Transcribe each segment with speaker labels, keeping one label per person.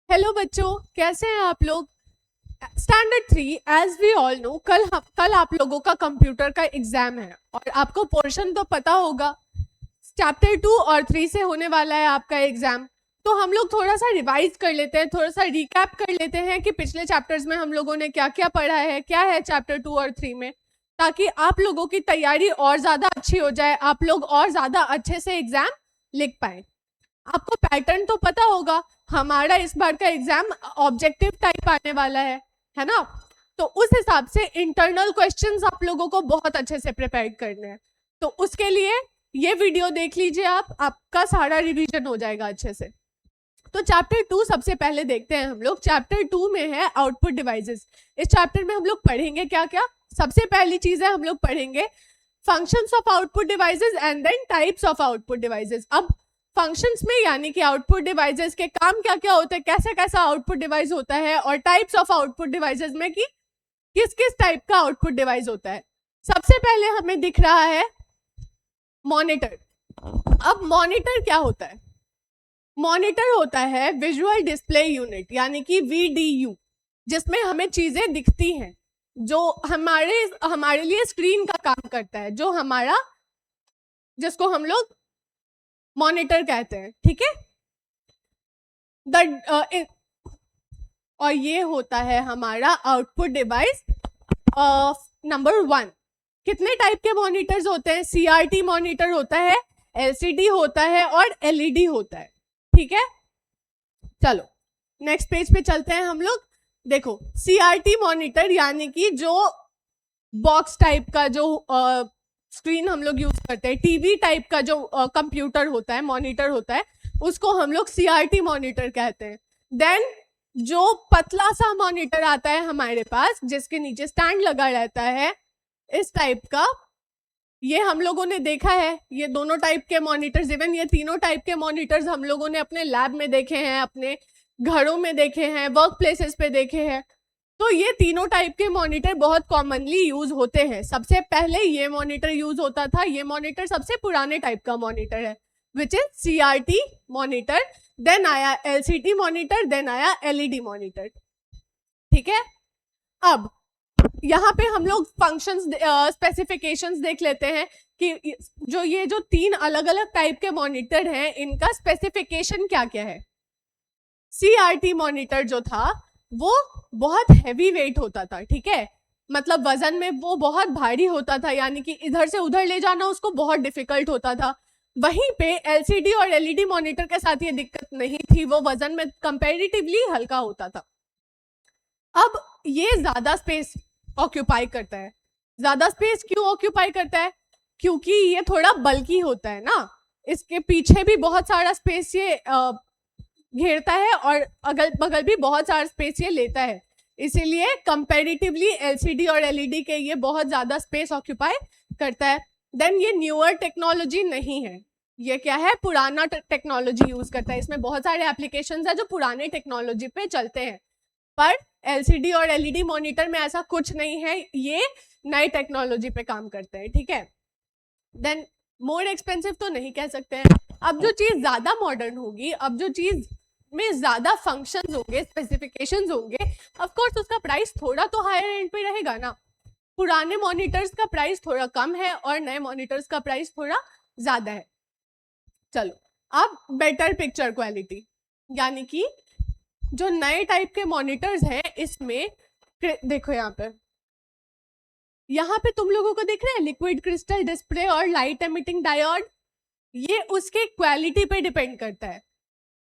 Speaker 1: Hello बच्चों, कैसे हैं आप लोग। Standard 3 as we all know कल आप लोगों का कंप्यूटर का एग्जाम है और आपको पोर्शन तो पता होगा। चैप्टर 2 और 3 से होने वाला है आपका एग्जाम। तो हम लोग थोड़ा सा रिवाइज कर लेते हैं, थोड़ा सा रिकैप कर लेते हैं कि पिछले चैप्टर्स में हम लोगों ने क्या क्या पढ़ा है, क्या है चैप्टर 2 और 3 में, ताकि आप लोगों की तैयारी और ज्यादा अच्छी हो जाए, आप लोग और ज्यादा अच्छे से एग्जाम लिख पाए। आपको पैटर्न तो पता होगा, हमारा इस बार का एग्जाम ऑब्जेक्टिव टाइप आने वाला है ना। तो उस हिसाब से इंटरनल क्वेश्चंस आप लोगों को बहुत अच्छे से प्रिपेयर करने हैं। तो उसके लिए ये वीडियो देख लीजिए, आपका सारा रिवीजन हो जाएगा अच्छे से। तो चैप्टर 2 सबसे पहले देखते हैं हम लोग। चैप्टर 2 में है आउटपुट डिवाइसेस। इस चैप्टर में हम लोग पढ़ेंगे क्या क्या। सबसे पहली चीज है हम लोग पढ़ेंगे functions of output devices and then types of output devices. अब फंक्शंस में यानी कि आउटपुट डिवाइसेस के काम क्या क्या होते हैं, कैसे कैसा आउटपुट डिवाइस होता है, और टाइप्स ऑफ आउटपुट डिवाइसेस में कि किस किस टाइप का आउटपुट डिवाइस होता है। सबसे पहले हमें दिख रहा है मॉनिटर। अब मॉनिटर क्या होता है? मॉनिटर होता है विजुअल डिस्प्ले यूनिट यानी कि VDU, जिसमें हमें चीजें दिखती हैं, जो हमारे लिए स्क्रीन का काम करता है, जो हमारा, जिसको हम लोग मॉनिटर कहते हैं, ठीक है। और ये होता है हमारा आउटपुट डिवाइस नंबर 1। कितने टाइप के मॉनिटर्स होते हैं? CRT मॉनिटर होता है, LCD होता है और LED होता है, ठीक है। चलो नेक्स्ट पेज पे चलते हैं हम लोग। देखो CRT मॉनिटर यानी कि जो बॉक्स टाइप का जो स्क्रीन हम लोग यूज करते हैं, टीवी टाइप का जो कंप्यूटर होता है, मॉनिटर होता है, उसको हम लोग CRT मॉनिटर कहते हैं। देन जो पतला सा मॉनिटर आता है हमारे पास, जिसके नीचे स्टैंड लगा रहता है, इस टाइप का, ये हम लोगों ने देखा है। ये दोनों टाइप के मॉनिटर्स, इवन ये तीनों टाइप के मॉनिटर्स हम लोगों ने अपने लैब में देखे हैं, अपने घरों में देखे हैं, वर्क प्लेसेस पे देखे हैं। तो ये तीनों टाइप के मॉनिटर बहुत कॉमनली यूज होते हैं। सबसे पहले ये मॉनिटर यूज होता था, ये मॉनिटर सबसे पुराने टाइप का मॉनिटर है, which is CRT monitor. Then आया LCD मॉनिटर, देन आया LED मॉनिटर, ठीक है। अब यहाँ पे हम लोग फंक्शंस स्पेसिफिकेशंस देख लेते हैं कि जो तीन अलग अलग टाइप के मॉनिटर हैं, इनका स्पेसिफिकेशन क्या क्या है। CRT मॉनिटर जो था वो बहुत हैवी वेट होता था, ठीक है, मतलब वजन में वो बहुत भारी होता था, यानी कि इधर से उधर ले जाना उसको बहुत डिफिकल्ट होता था। वहीं पे LCD और LED मॉनिटर के साथ ये दिक्कत नहीं थी, वो वजन में कंपैरेटिवली हल्का होता था। अब ये ज्यादा स्पेस ऑक्यूपाई करता है। ज्यादा स्पेस क्यों ऑक्यूपाई करता है? क्योंकि ये थोड़ा बल्की होता है ना, इसके पीछे भी बहुत सारा स्पेस ये घेरता है और अगल बगल भी बहुत सारा स्पेस ये लेता है, इसीलिए कंपैरेटिवली LCD और LED के ये बहुत ज्यादा स्पेस ऑक्यूपाई करता है। देन ये न्यूअर टेक्नोलॉजी नहीं है, ये क्या है, पुराना टेक्नोलॉजी यूज करता है। इसमें बहुत सारे एप्लीकेशंस है जो पुराने टेक्नोलॉजी पे चलते हैं, पर LCD और LED मॉनिटर में ऐसा कुछ नहीं है, ये नई टेक्नोलॉजी पे काम करते हैं, ठीक है। देन मोर एक्सपेंसिव तो नहीं कह सकते हैं। अब जो चीज ज्यादा मॉडर्न होगी, अब जो चीज में ज्यादा फंक्शंस होंगे, स्पेसिफिकेशंस होंगे, ऑफ कोर्स उसका प्राइस थोड़ा तो हायर एंड पे रहेगा ना। पुराने मॉनिटर्स का प्राइस थोड़ा कम है और नए मॉनिटर्स का प्राइस थोड़ा ज्यादा है। चलो अब बेटर पिक्चर क्वालिटी, यानी कि जो नए टाइप के मॉनिटर्स हैं, इसमें देखो यहाँ पे तुम लोगों को दिख रहा है लिक्विड क्रिस्टल डिस्प्ले और लाइट एमिटिंग डायोड। ये उसके क्वालिटी पे डिपेंड करता है।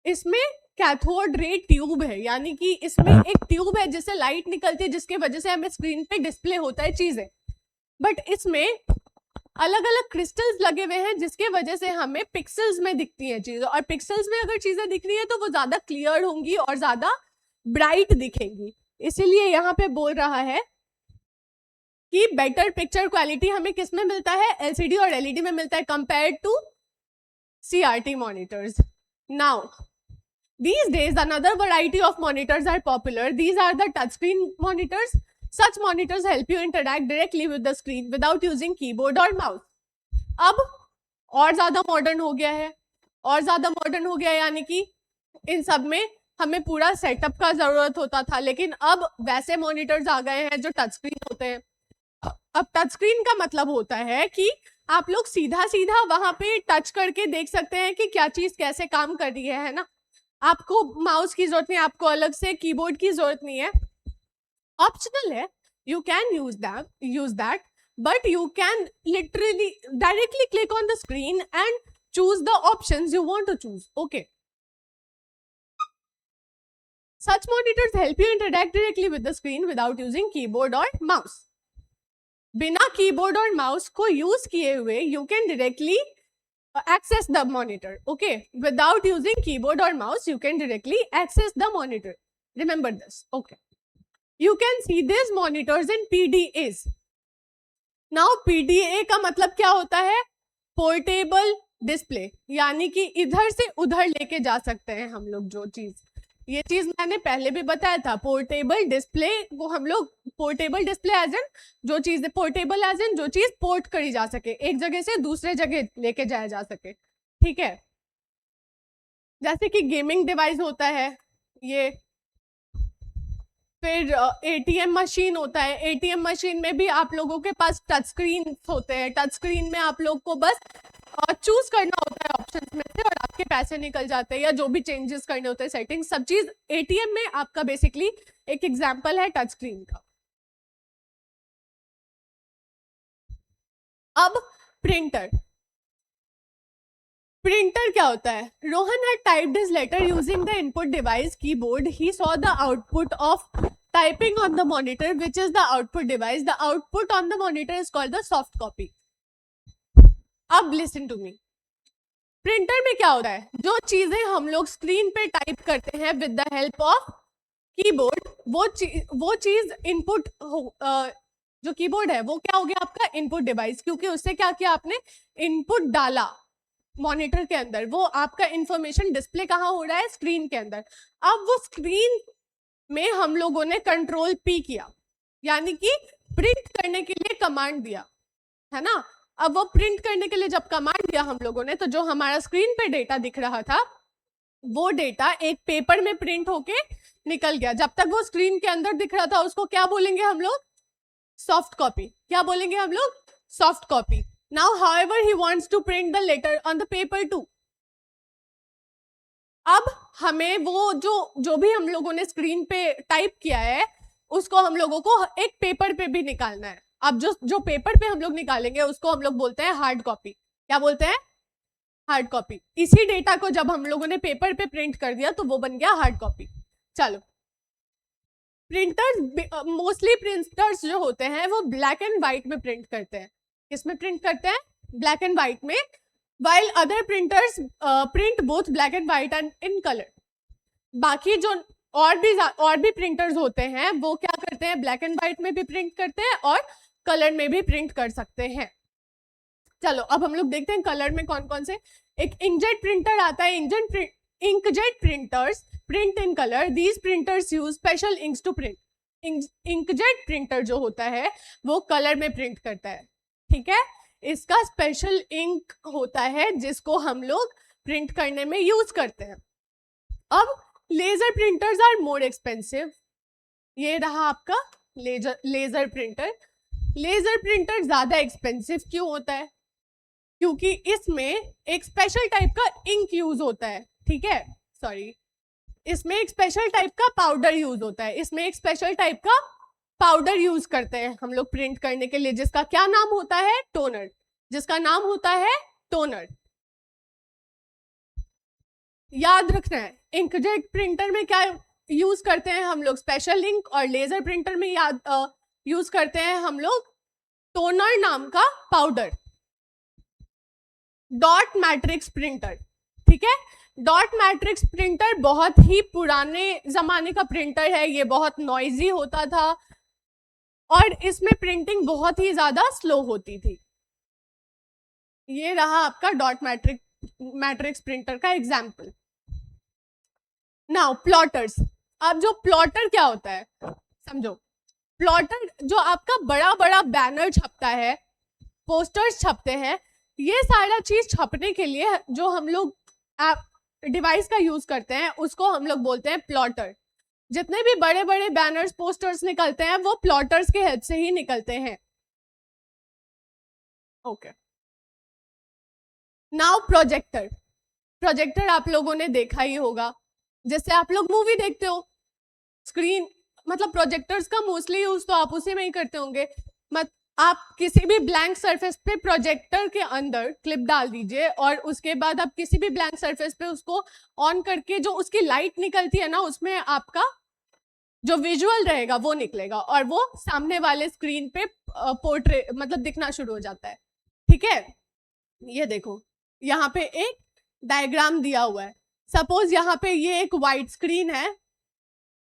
Speaker 1: इसमें कैथोड रे ट्यूब है, यानी कि इसमें एक ट्यूब है जिससे लाइट निकलती है, जिसके वजह से हमें स्क्रीन पे डिस्प्ले होता है चीजें। बट इसमें अलग अलग क्रिस्टल्स लगे हुए हैं, जिसके वजह से हमें पिक्सल्स में दिखती हैं चीजें, और पिक्सल्स में अगर चीजें दिख रही है तो वो ज्यादा क्लियर होंगी और ज्यादा ब्राइट दिखेंगी। इसीलिए यहाँ पे बोल रहा है कि बेटर पिक्चर क्वालिटी हमें किस में मिलता है, LCD और LED में मिलता है, compare to CRT monitors. Now, these days another variety of monitors are popular. These are the touchscreen monitors. Such monitors help you interact directly with the screen without using keyboard or mouse. अब और ज्यादा modern हो गया है, और ज्यादा modern हो गया है, यानी कि इन सब में हमें पूरा सेटअप का जरूरत होता था, लेकिन अब वैसे मॉनिटर्स आ गए हैं जो टच स्क्रीन होते हैं। अब टच स्क्रीन का मतलब होता है कि आप लोग सीधा सीधा वहां पे टच करके देख सकते हैं कि क्या चीज कैसे काम कर रही है ना। आपको माउस की जरूरत नहीं, आपको अलग से कीबोर्ड की जरूरत नहीं है, ऑप्शनल है, you can use that, but you can literally directly click on the screen and choose the options you want to choose. Okay, such monitors help you interact directly with the screen without using keyboard or mouse. बिना keyboard और mouse को use किए हुए you can directly access the monitor. Okay, without using keyboard or mouse you can directly access the monitor. Remember this. Okay, you can see these monitors in PDAs. Now PDA का मतलब क्या होता है? Portable display, यानी कि इधर से उधर लेके जा सकते हैं हम लोग जो चीज, ये चीज मैंने पहले भी बताया था। पोर्टेबल डिस्प्ले को हम लोग, पोर्टेबल डिस्प्ले एज एन जो चीज, पोर्टेबल एज एन जो चीज पोर्ट करी जा सके, एक जगह से दूसरे जगह लेके जाया जा सके, ठीक है। जैसे कि गेमिंग डिवाइस होता है ये, फिर एटीएम मशीन होता है। एटीएम मशीन में भी आप लोगों के पास टच स्क्रीन होते हैं, टच स्क्रीन में आप लोग को बस चूज करना होता है ऑप्शंस में से और आपके पैसे निकल जाते हैं, या जो भी चेंजेस करने होते हैं सेटिंग, सब चीज एटीएम में आपका बेसिकली एक एग्जांपल है टच स्क्रीन का। अब प्रिंटर, प्रिंटर क्या होता है? Rohan had typed his letter using the input device keyboard. He saw the output of typing on the monitor, which is the output device. The output on the monitor is called the soft copy. अब listen to me. Printer में क्या होता है? जो चीजें हम लोग screen पे टाइप करते हैं with the help of keyboard, वो चीज इनपुट जो कीबोर्ड है वो क्या हो गया आपका इनपुट डिवाइस, क्योंकि उससे क्या किया आपने, इनपुट डाला मॉनिटर के अंदर, वो आपका इंफॉर्मेशन डिस्प्ले कहाँ हो रहा है, स्क्रीन के अंदर। अब वो स्क्रीन में हम लोगों ने कंट्रोल पी किया, यानी कि प्रिंट करने के लिए कमांड दिया, है ना। अब वो प्रिंट करने के लिए जब कमांड दिया हम लोगों ने, तो जो हमारा स्क्रीन पे डेटा दिख रहा था वो डेटा एक पेपर में प्रिंट होके निकल गया। जब तक वो स्क्रीन के अंदर दिख रहा था उसको क्या बोलेंगे हम लोग, सॉफ्ट कॉपी। क्या बोलेंगे हम लोग, soft copy. Now, however, he wants to print the letter on the paper too. अब हमें वो जो भी हम लोगों ने स्क्रीन पे टाइप किया है उसको हम लोगों को एक पेपर पे भी निकालना है। अब जो पेपर पे हम लोग निकालेंगे उसको हम लोग बोलते हैं हार्ड कॉपी। क्या बोलते हैं, हार्ड कॉपी। इसी डेटा को जब हम लोगों ने पेपर पे प्रिंट कर दिया तो वो बन गया हार्ड कॉपी। चलो, प्रिंटर्स, मोस्टली प्रिंटर्स जो होते हैं वो ब्लैक एंड व्हाइट में प्रिंट करते हैं। किसमें प्रिंट करते हैं, ब्लैक एंड व्हाइट में, while other printers print both black and white and in color. बाकी जो और भी प्रिंटर्स होते हैं वो क्या करते हैं, ब्लैक एंड व्हाइट में भी प्रिंट करते हैं और कलर में भी प्रिंट कर सकते हैं। चलो अब हम लोग देखते हैं कलर में कौन कौन से। एक इंकजेट प्रिंटर आता है, inkjet printers print in colour. These printers use special inks to print. Inkjet printer जो होता है वो कलर में प्रिंट करता है, ठीक है। इसका स्पेशल इंक होता है जिसको हम लोग प्रिंट करने में यूज करते हैं। अब laser printers are more expensive. ये रहा आपका लेजर प्रिंटर। लेजर प्रिंटर ज्यादा एक्सपेंसिव क्यों होता है, क्योंकि इसमें एक स्पेशल टाइप का इंक यूज होता है, ठीक है, सॉरी, इसमें एक स्पेशल टाइप का पाउडर यूज होता है। इसमें एक स्पेशल टाइप का पाउडर यूज करते हैं हम लोग प्रिंट करने के लिए, जिसका क्या नाम होता है, टोनर। जिसका नाम होता है टोनर। याद रखना है, इंकजेट प्रिंटर में क्या यूज करते हैं हम लोग, स्पेशल इंक, और लेजर प्रिंटर में यूज करते हैं हम लोग टोनर नाम का पाउडर। डॉट मैट्रिक्स प्रिंटर, ठीक है। डॉट मैट्रिक्स प्रिंटर बहुत ही पुराने जमाने का प्रिंटर है। ये बहुत नॉइजी होता था और इसमें प्रिंटिंग बहुत ही ज्यादा स्लो होती थी। ये रहा आपका डॉट मैट्रिक्स प्रिंटर का एग्जाम्पल। Now plotters. अब जो प्लॉटर क्या होता है समझो। प्लॉटर जो आपका बड़ा बड़ा बैनर छपता है, पोस्टर्स छपते हैं, ये सारा चीज छपने के लिए जो हम लोग डिवाइस का यूज करते हैं उसको हम लोग बोलते हैं प्लॉटर। जितने भी बड़े बड़े बैनर्स पोस्टर्स निकलते हैं वो प्लॉटर्स के हेल्प से ही निकलते हैं। Okay, now projector. प्रोजेक्टर आप लोगों ने देखा ही होगा, जैसे आप लोग मूवी देखते हो, स्क्रीन मतलब प्रोजेक्टर्स का मोस्टली यूज तो आप उसी में ही करते होंगे। आप किसी भी ब्लैंक सरफेस पे प्रोजेक्टर के अंदर क्लिप डाल दीजिए और उसके बाद आप किसी भी ब्लैंक सरफेस पे उसको ऑन करके जो उसकी लाइट निकलती है ना, उसमें आपका जो विजुअल रहेगा वो निकलेगा और वो सामने वाले स्क्रीन पे पोर्ट्रे मतलब दिखना शुरू हो जाता है। ठीक है, ये देखो यहाँ पे एक डायग्राम दिया हुआ है। सपोज यहाँ पे ये एक वाइट स्क्रीन है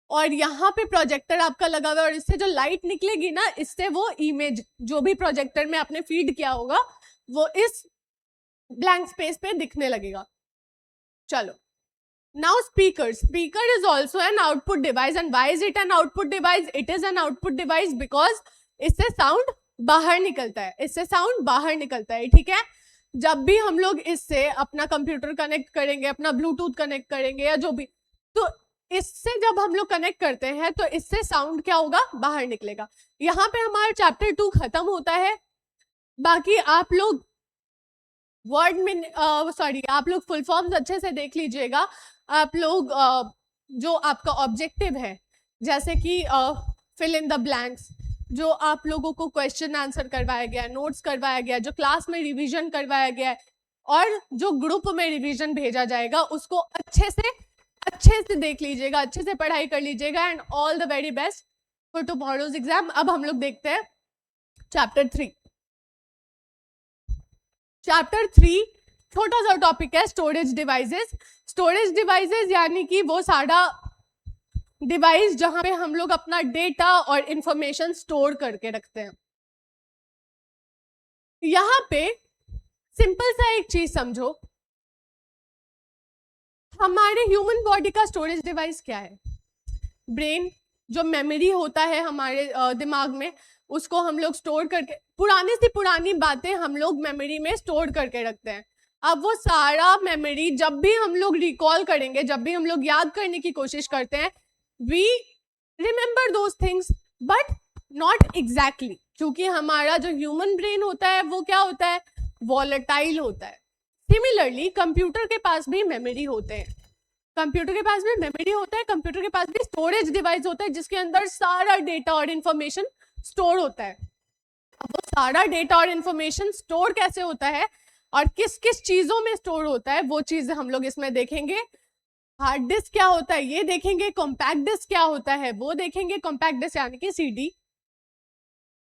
Speaker 1: और यहाँ पे प्रोजेक्टर आपका लगा हुआ है और इससे जो लाइट निकलेगी ना, इससे वो इमेज जो भी प्रोजेक्टर में आपने फीड किया होगा वो इस ब्लैंक स्पेस पे दिखने लगेगा। चलो, now speaker. Speaker is also an output device and why is it an output device? It is an output device because इससे साउंड बाहर निकलता है, इससे साउंड बाहर निकलता है। ठीक है, जब भी हम लोग इससे अपना कंप्यूटर कनेक्ट करेंगे, अपना ब्लूटूथ कनेक्ट करेंगे या जो भी, तो इससे जब हम लोग कनेक्ट करते हैं तो इससे साउंड क्या होगा, बाहर निकलेगा। यहाँ पे हमारा चैप्टर 2 खत्म होता है। बाकी आप लोग वर्ड में आप लोग फुल फॉर्म्स अच्छे से देख लीजिएगा। आप लोग जो आपका ऑब्जेक्टिव है, जैसे कि फिल इन द ब्लैंक्स, जो आप लोगों को क्वेश्चन आंसर करवाया गया, नोट्स करवाया गया, जो क्लास में रिवीजन करवाया गया है और जो ग्रुप में रिवीजन भेजा जाएगा, उसको अच्छे से देख लीजिएगा, अच्छे से पढ़ाई कर लीजिएगा and all the very best for tomorrow's exam. अब हम लोग देखते हैं चैप्टर 3। चैप्टर 3 छोटा सा टॉपिक है, स्टोरेज डिवाइसेस। स्टोरेज डिवाइसेस यानी कि वो सारा डिवाइस जहां पे हम लोग अपना डेटा और इंफॉर्मेशन स्टोर करके रखते हैं। यहां पे सिंपल सा एक चीज समझो, हमारे ह्यूमन बॉडी का स्टोरेज डिवाइस क्या है? ब्रेन, जो मेमोरी होता है हमारे दिमाग में, उसको हम लोग स्टोर करके, पुरानी सी पुरानी बातें हम लोग मेमोरी में स्टोर करके रखते हैं। अब वो सारा मेमोरी जब भी हम लोग रिकॉल करेंगे, जब भी हम लोग याद करने की कोशिश करते हैं, we remember those things but not exactly, क्योंकि हमारा जो ह्यूमन ब्रेन होता है वो क्या होता है, वॉलेटाइल होता है। सिमिलरली कंप्यूटर के पास भी मेमोरी होते हैं, कंप्यूटर के पास भी मेमोरी होता है, कंप्यूटर के पास भी स्टोरेज डिवाइस होता है जिसके अंदर सारा डेटा और इंफॉर्मेशन स्टोर होता है। अब वो सारा डेटा और इंफॉर्मेशन स्टोर कैसे होता है और किस किस चीजों में स्टोर होता है, वो चीज हम लोग इसमें देखेंगे। हार्ड डिस्क क्या होता है ये देखेंगे, कॉम्पैक्ट डिस्क क्या होता है वो देखेंगे, कॉम्पैक्ट डिस्क यानी कि सीडी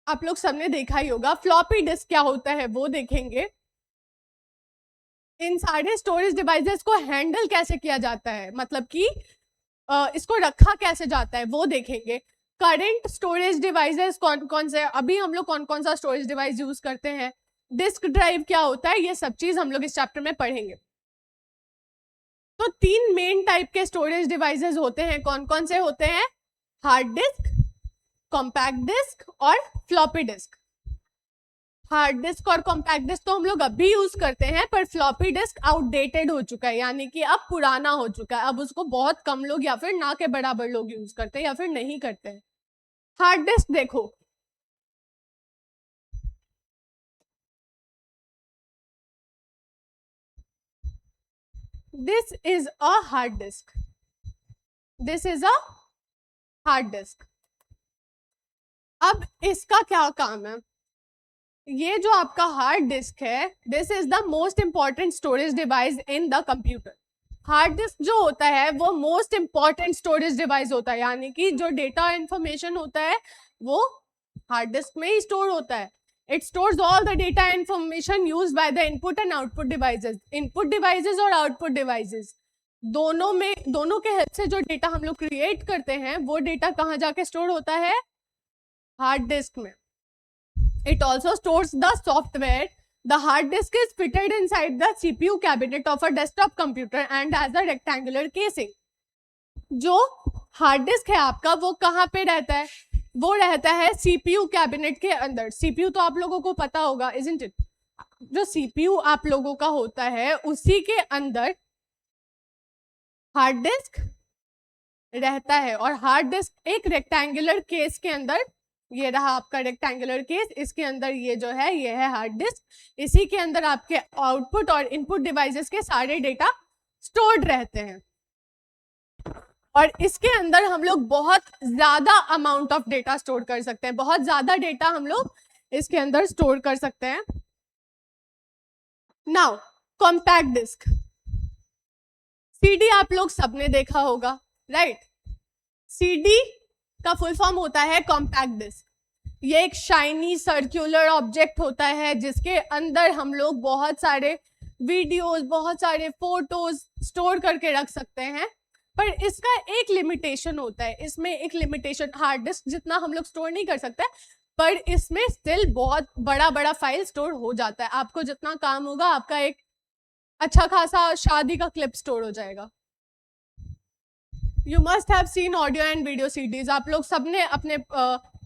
Speaker 1: आप लोग सबने देखा ही होगा, फ्लॉपी डिस्क क्या होता है वो देखेंगे। इन सारे स्टोरेज डिवाइसेस को हैंडल कैसे किया जाता है, मतलब कि इसको रखा कैसे जाता है वो देखेंगे। करंट स्टोरेज डिवाइसेस कौन कौन से, अभी हम लोग कौन कौन सा स्टोरेज डिवाइस यूज करते हैं, डिस्क ड्राइव क्या होता है, ये सब चीज हम लोग इस चैप्टर में पढ़ेंगे। तो 3 मेन टाइप के स्टोरेज डिवाइसेस होते हैं। कौन कौन से होते हैं? हार्ड डिस्क, कॉम्पैक्ट डिस्क और फ्लॉपी डिस्क। हार्ड डिस्क और कॉम्पैक्ट डिस्क तो हम लोग अभी यूज करते हैं, पर फ्लॉपी डिस्क आउटडेटेड हो चुका है, यानी कि अब पुराना हो चुका है, अब उसको बहुत कम लोग या फिर ना के बराबर लोग यूज करते हैं या फिर नहीं करते हैं। हार्ड डिस्क देखो, this is a hard disk, this is a hard disk. अब इसका क्या काम है? ये जो आपका हार्ड डिस्क है, this is the most important storage device in the computer. Hard disk जो होता है वो मोस्ट इंपॉर्टेंट स्टोरेज डिवाइस होता है, यानी कि जो डेटा और इंफॉर्मेशन होता है वो हार्ड डिस्क में ही स्टोर होता है। It stores all the data information used by the input and output devices. Input devices और आउटपुट डिवाइसेस दोनों के हेल्प से जो डेटा हम लोग क्रिएट करते हैं वो डेटा कहाँ जाके स्टोर होता है? हार्ड डिस्क में। It also stores the software. The hard disk is fitted inside the CPU cabinet of a desktop computer and has a rectangular casing. जो हार्ड डिस्क है आपका वो कहाँ पे रहता है? वो रहता है CPU कैबिनेट के अंदर। CPU तो आप लोगों को पता होगा, isn't it? जो CPU आप लोगों का होता है उसी के अंदर हार्ड डिस्क रहता है, और हार्ड डिस्क एक रेक्टेंगुलर केस के अंदर, ये रहा आपका रेक्टेंगुलर केस, इसके अंदर ये जो है ये है हार्ड डिस्क, इसी के अंदर आपके आउटपुट और इनपुट डिवाइसेस के सारे डेटा स्टोर्ड रहते हैं, और इसके अंदर हम लोग बहुत ज्यादा अमाउंट ऑफ डेटा स्टोर कर सकते हैं, बहुत ज्यादा डेटा हम लोग इसके अंदर स्टोर कर सकते हैं। नाउ कॉम्पैक्ट डिस्क, सीडी आप लोग सबने देखा होगा, राइट? सीडी का फुल फॉर्म होता है कॉम्पैक्ट डिस्क। ये एक शाइनी सर्कुलर ऑब्जेक्ट होता है जिसके अंदर हम लोग बहुत सारे वीडियोस, बहुत सारे फोटोज स्टोर करके रख सकते हैं, पर इसका एक लिमिटेशन होता है, इसमें एक लिमिटेशन, हार्ड डिस्क जितना हम लोग स्टोर नहीं कर सकते, पर इसमें स्टिल बहुत बड़ा बड़ा फाइल स्टोर हो जाता है। आपको जितना काम होगा, आपका एक अच्छा खासा शादी का क्लिप स्टोर हो जाएगा। You must have seen audio and video CDs, आप लोग सबने अपने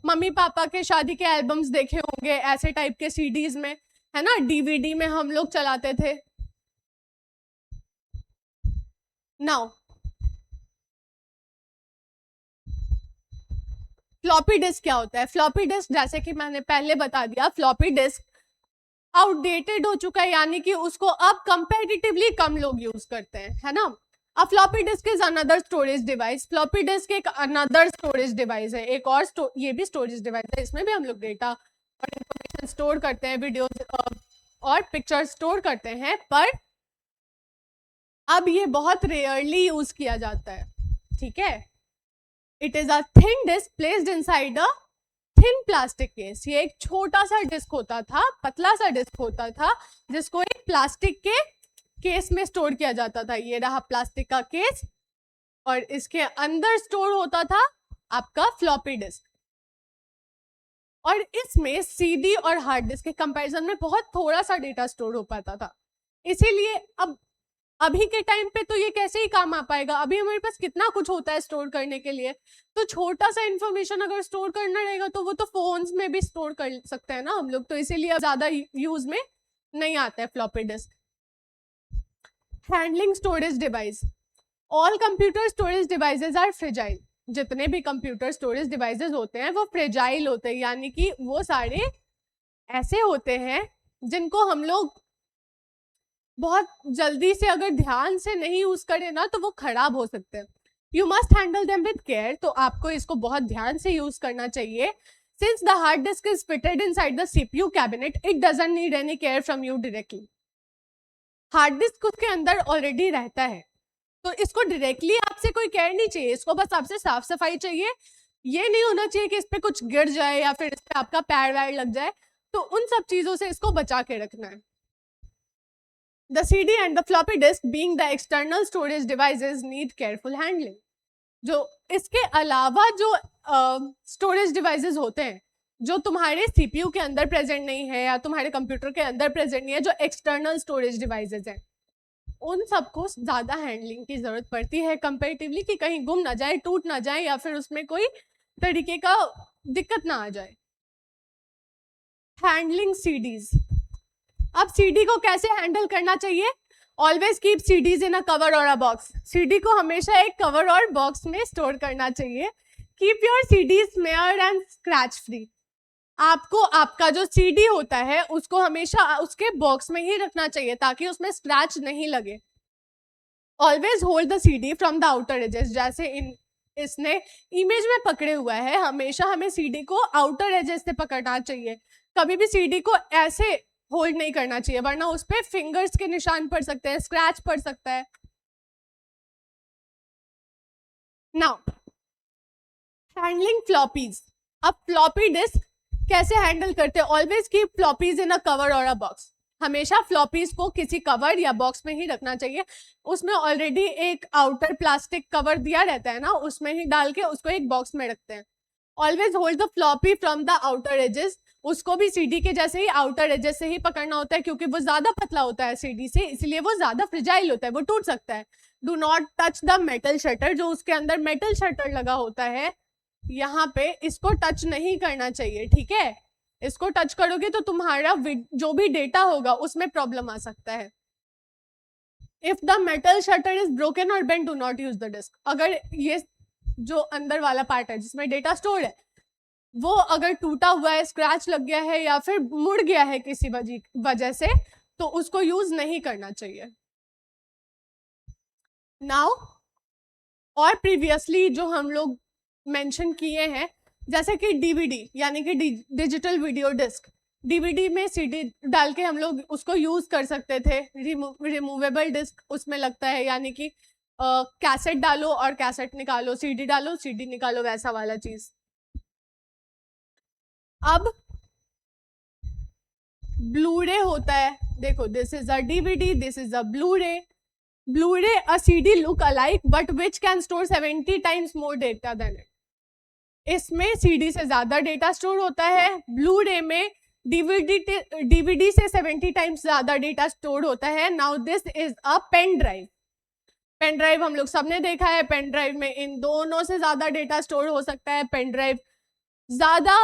Speaker 1: मम्मी पापा के शादी के एल्बम्स देखे होंगे ऐसे टाइप के सीडीज में, है ना? डीवीडी में हम लोग चलाते थे। नाउ फ्लॉपी डिस्क क्या होता है? फ्लॉपी डिस्क जैसे कि मैंने पहले बता दिया, फ्लॉपी डिस्क आउटडेटेड हो चुका है, यानी कि उसको अब कंपैरेटिवली कम लोग यूज करते हैं, है ना? अब floppy disc is another storage device, floppy disk एक अनदर स्टोरेज डिवाइस है, एक और ये भी स्टोरेज डिवाइस है, इसमें भी हम लोग डेटा और इंफॉर्मेशन स्टोर करते हैं, वीडियो और पिक्चर स्टोर करते हैं, पर अब ये बहुत रेयरली यूज किया जाता है, ठीक है? It is a thin disk placed inside a thin plastic case. ये एक छोटा सा डिस्क होता था, पतला सा डिस्क होता था, जिसको एक प्लास्टिक के केस में स्टोर किया जाता था। ये रहा प्लास्टिक का केस, और इसके अंदर स्टोर होता था आपका फ्लॉपी डिस्क, और इसमें सीडी और हार्ड डिस्क के कंपैरिजन में बहुत थोड़ा सा डेटा स्टोर हो पाता था। इसीलिए अब अभी के टाइम पे तो ये कैसे ही काम आ पाएगा, अभी हमारे पास कितना कुछ होता है स्टोर करने के लिए, तो छोटा सा इंफॉर्मेशन अगर स्टोर करना रहेगा तो वो तो फोन्स में भी स्टोर कर सकते हैं ना हम लोग, तो इसीलिए ज्यादा यूज में नहीं आता है floppy disk. Handling storage device, all computer storage devices are fragile. जितने भी कंप्यूटर स्टोरेज डिवाइसेस होते हैं वो फ्रेजाइल होते हैं, यानी कि वो सारे ऐसे होते हैं जिनको हम लोग बहुत जल्दी से अगर ध्यान से नहीं यूज करें ना तो वो खराब हो सकते हैं। You must handle them with care, तो आपको इसको बहुत ध्यान से यूज करना चाहिए। Since the hard disk is fitted inside the CPU cabinet, it doesn't need any care from you directly. Hard disk उसके अंदर ऑलरेडी रहता है, तो इसको डायरेक्टली आपसे कोई केयर नहीं चाहिए, इसको बस आपसे साफ सफाई चाहिए। ये नहीं होना चाहिए कि इस पे कुछ गिर जाए या फिर इस पे आपका पैर वैर लग जाए, तो उन सब चीजों से इसको बचा के रखना है। The CD and the floppy disk being the external storage devices need careful handling. जो इसके अलावा जो स्टोरेज डिवाइसेस होते हैं जो तुम्हारे सीपीयू के अंदर प्रेजेंट नहीं है या तुम्हारे कंप्यूटर के अंदर प्रेजेंट नहीं है, जो एक्सटर्नल स्टोरेज डिवाइसेस हैं, उन सबको ज्यादा हैंडलिंग की जरूरत पड़ती है कंपेरेटिवली, कि कहीं गुम ना जाए, टूट ना जाए, या फिर उसमें कोई तरीके का दिक्कत ना आ जाए। हैंडलिंग सीडीज, अब सीडी को कैसे हैंडल करना चाहिए? Always keep CDs in a cover और अ बॉक्स। सीडी को हमेशा एक कवर और बॉक्स में स्टोर करना चाहिए। Keep your CD smear and scratch free. आपको आपका जो सीडी होता है उसको हमेशा उसके बॉक्स में ही रखना चाहिए ताकि उसमें स्क्रैच नहीं लगे। Always hold the CD from the outer edges, जैसे इसने इमेज में पकड़े हुआ है, हमेशा हमें सीडी को आउटर एजेस से पकड़ना चाहिए। कभी भी सीडी को ऐसे होल्ड नहीं करना चाहिए, वरना उस पे फिंगर्स के निशान पड़ सकते हैं, स्क्रैच पड़ सकता है। नाउ हैंडलिंग फ्लॉपीज, अब फ्लॉपी डिस्क कैसे हैंडल करते हैं? Always keep floppies in a cover और अ बॉक्स। हमेशा फ्लॉपीज को किसी कवर या बॉक्स में ही रखना चाहिए। उसमें ऑलरेडी एक आउटर प्लास्टिक कवर दिया रहता है ना, उसमें ही डाल के उसको एक बॉक्स में रखते हैं। Always hold the floppy from the outer edges, उसको भी सीडी के जैसे ही आउटर एजेस से ही पकड़ना होता है, क्योंकि वो ज्यादा पतला होता है सीडी से, इसलिए वो ज्यादा फ्रिजाइल होता है, वो टूट सकता है। Do not touch the metal shutter, जो उसके अंदर मेटल शटर लगा होता है यहाँ पे, इसको टच नहीं करना चाहिए, ठीक है? इसको टच करोगे तो तुम्हारा जो भी डेटा होगा उसमें प्रॉब्लम आ सकता है। If the metal shutter is broken और bent, do not use the disk. अगर ये जो अंदर वाला पार्ट है जिसमें डेटा स्टोर है वो अगर टूटा हुआ है, स्क्रैच लग गया है या फिर मुड़ गया है किसी वजह से, तो उसको यूज नहीं करना चाहिए। नाउ और प्रीवियसली जो हम लोग मेंशन किए हैं, जैसे कि डीवीडी यानी कि डिजिटल वीडियो डिस्क, डीवीडी में सीडी डाल के हम लोग उसको यूज कर सकते थे। रिमूवेबल डिस्क उसमें लगता है, यानी कि कैसेट डालो और कैसेट निकालो, सीडी डालो सीडी निकालो, वैसा वाला चीज। अब ब्लूरे होता है, देखो this is a DVD, this is a Blu ray. Blu ray a CD look alike but which can store 70 times more data than it. इसमें सीडी से ज्यादा डेटा स्टोर होता है, ब्लूरे में डीवीडी से 70 टाइम्स ज्यादा डेटा स्टोर होता है। Now this is a pen drive. Pen drive हम लोग सबने देखा है, पेन ड्राइव में इन दोनों से ज्यादा डेटा स्टोर हो सकता है। पेन ड्राइव ज्यादा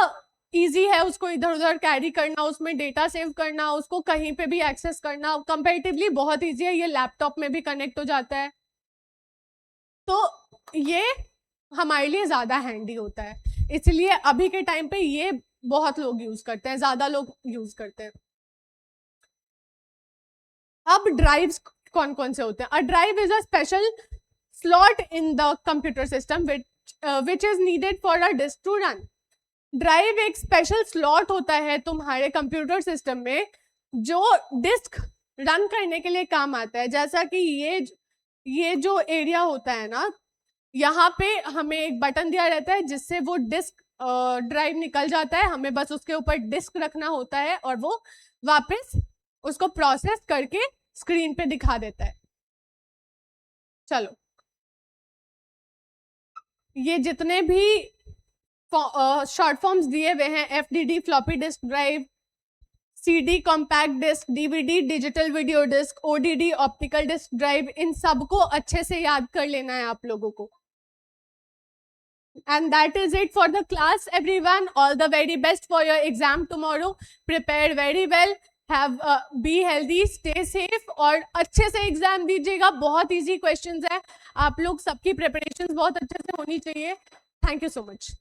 Speaker 1: इजी है उसको इधर उधर कैरी करना, उसमें डेटा सेव करना, उसको कहीं पे भी एक्सेस करना कंपैरेटिवली बहुत इजी है। ये लैपटॉप में भी कनेक्ट हो जाता है, तो ये हमारे लिए ज्यादा हैंडी होता है, इसलिए अभी के टाइम पे ये बहुत लोग यूज करते हैं, ज्यादा लोग यूज करते हैं। अब ड्राइव्स कौन कौन से होते हैं? A drive is a special slot in the computer system which is needed for a disk to run. Drive एक स्पेशल स्लॉट होता है तुम्हारे कंप्यूटर सिस्टम में जो डिस्क रन करने के लिए काम आता है। जैसा कि ये जो एरिया होता है ना, यहाँ पे हमें एक बटन दिया रहता है जिससे वो डिस्क ड्राइव निकल जाता है, हमें बस उसके ऊपर डिस्क रखना होता है और वो वापस उसको प्रोसेस करके स्क्रीन पे दिखा देता है। चलो, ये जितने भी शॉर्ट फॉर्म्स दिए हुए हैं, FDD floppy disk drive, CD compact disk, DVD digital video disk, ODD optical disk drive, इन सबको अच्छे से याद कर लेना है आप लोगों को। And that is it for the class, everyone. All the very best for your exam tomorrow. Prepare very well. Be healthy, stay safe और अच्छे से एग्जाम दीजिएगा। बहुत इजी क्वेश्चंस है, आप लोग सबकी प्रिपरेशन बहुत अच्छे से होनी चाहिए। Thank you so much.